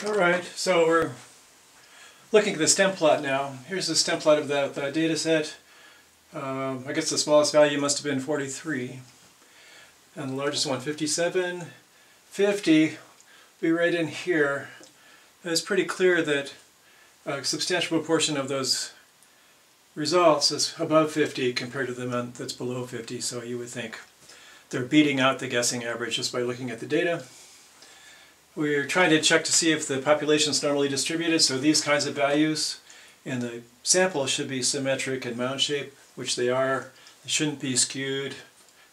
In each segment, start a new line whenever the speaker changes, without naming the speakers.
Alright, so we're looking at the stem plot now. Here's the stem plot of that data set. I guess the smallest value must have been 43. And the largest one, 57. 50, be right in here. It's pretty clear that a substantial proportion of those results is above 50 compared to the amount that's below 50, so you would think they're beating out the guessing average just by looking at the data. We're trying to check to see if the population is normally distributed, so these kinds of values in the sample should be symmetric and mound shape, which they are. They shouldn't be skewed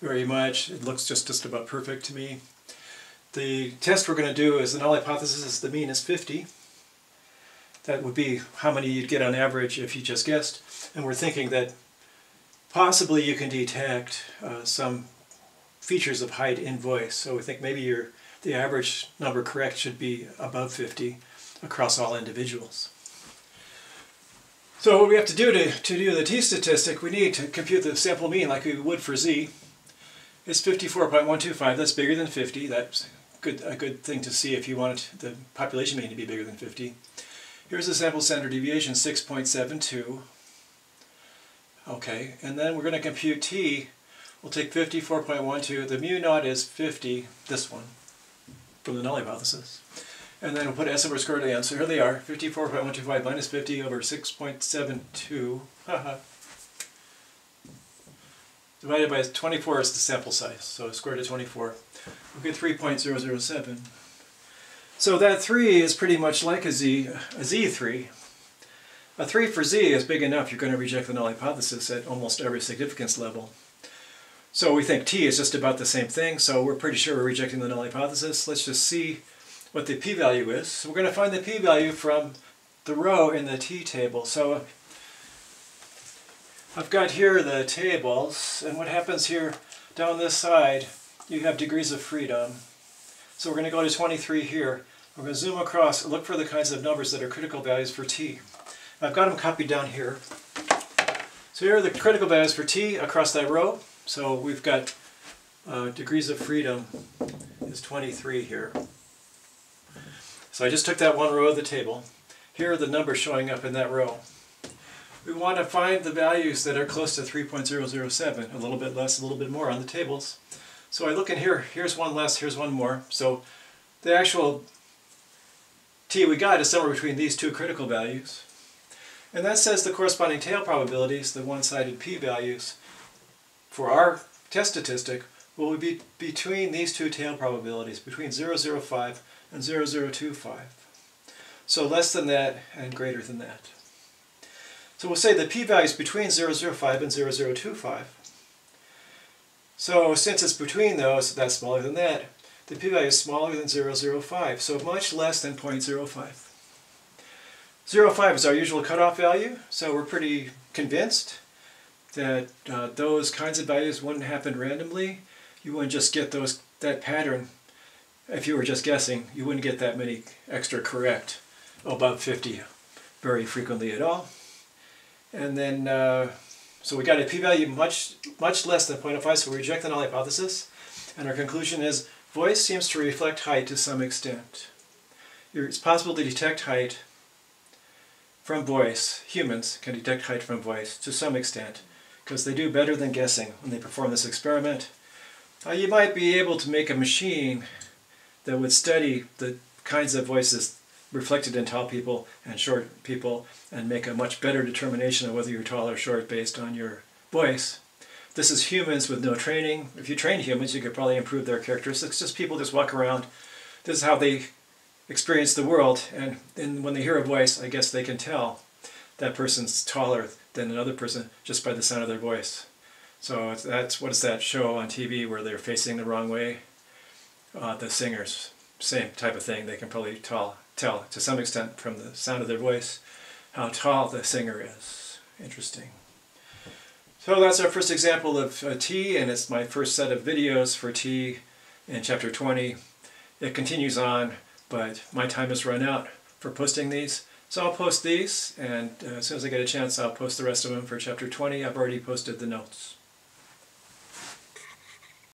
very much. It looks just about perfect to me. The test we're going to do is the null hypothesis is the mean is 50. That would be how many you'd get on average if you just guessed. And we're thinking that possibly you can detect some features of height in voice. So we think maybe the average number correct should be above 50 across all individuals. So what we have to do to do the t-statistic, we need to compute the sample mean like we would for z. It's 54.125, that's bigger than 50. That's a good thing to see if you want the population mean to be bigger than 50. Here's the sample standard deviation, 6.72. Okay, and then we're going to compute t. We'll take 54.12, the mu naught is 50, this one, from the null hypothesis. And then we'll put s over square root n, so here they are, 54.125 minus 50 over 6.72, divided by 24 is the sample size, so square root of 24. We'll get 3.007. So that 3 is pretty much like a z3. A 3 for z is big enough, you're going to reject the null hypothesis at almost every significance level. So we think t is just about the same thing, so we're pretty sure we're rejecting the null hypothesis. Let's just see what the p-value is. So we're going to find the p-value from the row in the t-table. So I've got here the tables, and what happens here down this side, you have degrees of freedom. So we're going to go to 23 here. We're going to zoom across and look for the kinds of numbers that are critical values for t. I've got them copied down here. So here are the critical values for t across that row. So we've got degrees of freedom is 23 here. So I just took that one row of the table. Here are the numbers showing up in that row. We want to find the values that are close to 3.007, a little bit less, a little bit more on the tables. So I look in here, here's one less, here's one more. So the actual t we got is somewhere between these two critical values. And that says the corresponding tail probabilities, the one-sided p-values, for our test statistic will be between these two tail probabilities, between 0.005 and 0.025. So less than that and greater than that. So we'll say the p-value is between 0.005 and 0.025. So since it's between those, that's smaller than that, the p-value is smaller than 0.005, so much less than 0.05. 0.05 is our usual cutoff value, so we're pretty convinced that those kinds of values wouldn't happen randomly. You wouldn't just get that pattern if you were just guessing. You wouldn't get that many extra correct above 50 very frequently at all. And then, so we got a p-value much less than 0.05, so we reject the null hypothesis. And our conclusion is voice seems to reflect height to some extent. It's possible to detect height from voice. Humans can detect height from voice to some extent, because they do better than guessing when they perform this experiment. You might be able to make a machine that would study the kinds of voices reflected in tall people and short people and make a much better determination of whether you're tall or short based on your voice. This is humans with no training. If you train humans, you could probably improve their characteristics. Just people just walk around. This is how they experience the world, and when they hear a voice, I guess they can tell that person's taller than another person just by the sound of their voice. So that's, what is that show on TV where they're facing the wrong way? The singers, same type of thing. They can probably tell to some extent from the sound of their voice how tall the singer is. Interesting. So that's our first example of T, and it's my first set of videos for T in chapter 20. It continues on, but my time has run out for posting these. So I'll post these, and as soon as I get a chance, I'll post the rest of them for chapter 20. I've already posted the notes.